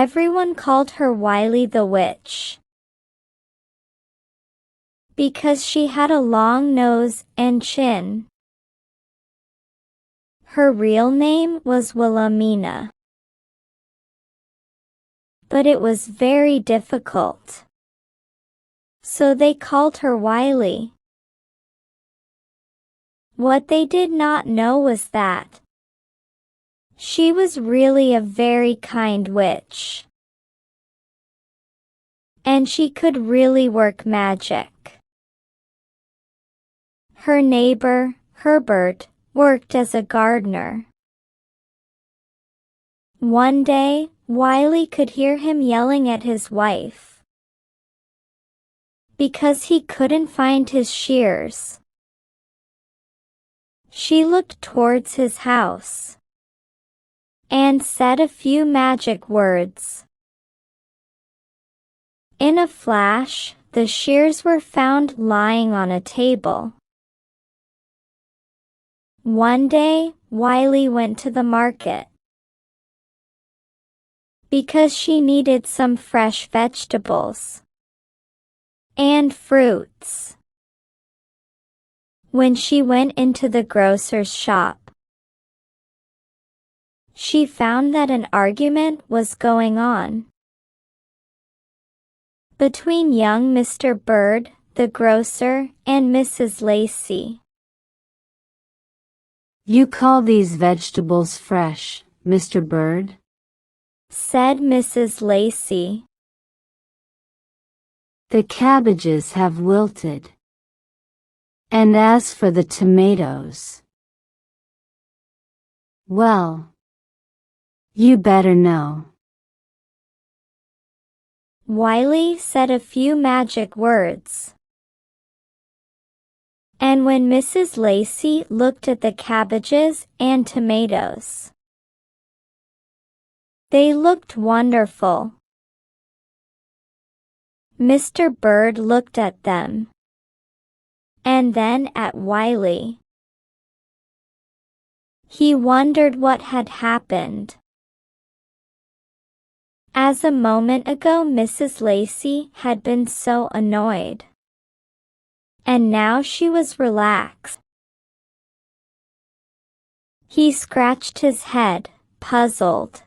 Everyone called her Wiley the Witch because she had a long nose and chin. Her real name was Wilhelmina, but it was very difficult, so they called her Wiley. What they did not know was that she was really a very kind witch, and she could really work magic. Her neighbor, Herbert, worked as a gardener. One day, Wiley could hear him yelling at his wife because he couldn't find his shears. She looked towards his house and said a few magic words. In a flash, the shears were found lying on a table. One day, Wiley went to the market because she needed some fresh vegetables and fruits. When she went into the grocer's shop, she found that an argument was going on between young Mr. Bird, the grocer, and Mrs. Lacey. "You call these vegetables fresh, Mr. Bird?" said Mrs. Lacey. "The cabbages have wilted. And as for the tomatoes, well, you better know." Wiley said a few magic words, and when Mrs. Lacey looked at the cabbages and tomatoes, they looked wonderful. Mr. Bird looked at them, and then at Wiley. He wondered what had happened, as a moment ago Mrs. Lacey had been so annoyed, and now she was relaxed. He scratched his head, puzzled.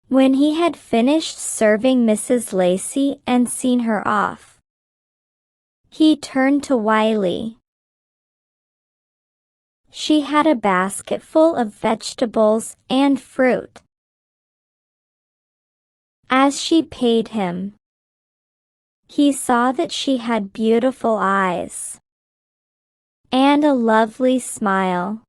When he had finished serving Mrs. Lacey and seen her off, he turned to Wiley. She had a basket full of vegetables and fruit. As she paid him, he saw that she had beautiful eyes and a lovely smile.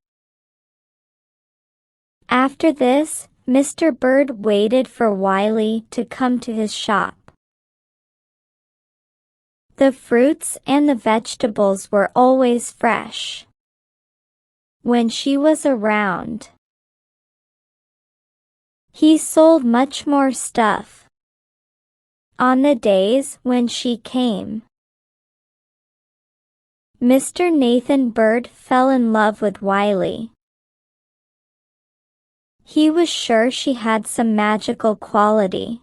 After this, Mr. Bird waited for Wiley to come to his shop. The fruits and the vegetables were always fresh when she was around. He sold much more stuff on the days when she came. Mr. Nathan Bird fell in love with Wiley. He was sure she had some magical quality.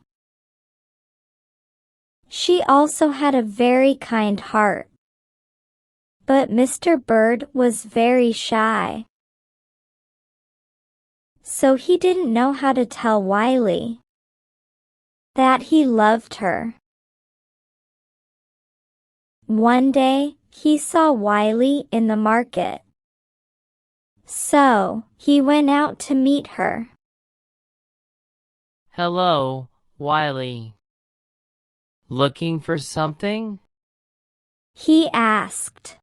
She also had a very kind heart. But Mr. Bird was very shy, so he didn't know how to tell Wiley that he loved her. One day, he saw Wiley in the market, so he went out to meet her. "Hello, Wiley. Looking for something?" he asked.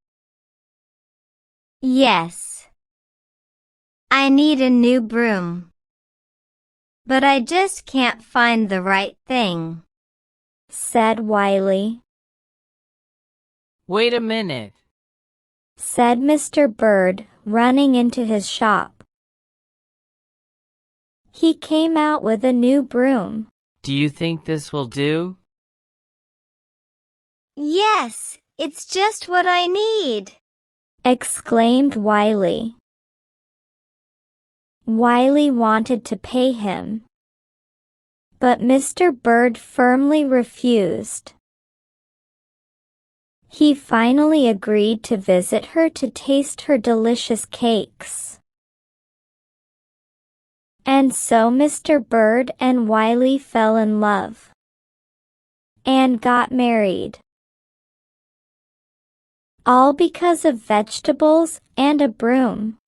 "Yes. I need a new broom, but I just can't find the right thing," said Wiley. "Wait a minute," said Mr. Bird, running into his shop. He came out with a new broom. "Do you think this will do?" "Yes, it's just what I need," exclaimed Wiley. Wiley wanted to pay him, But Mr. Bird firmly refused. He finally agreed to visit her to taste her delicious cakes. And so Mr. Bird and Wiley fell in love and got married. All because of vegetables and a broom.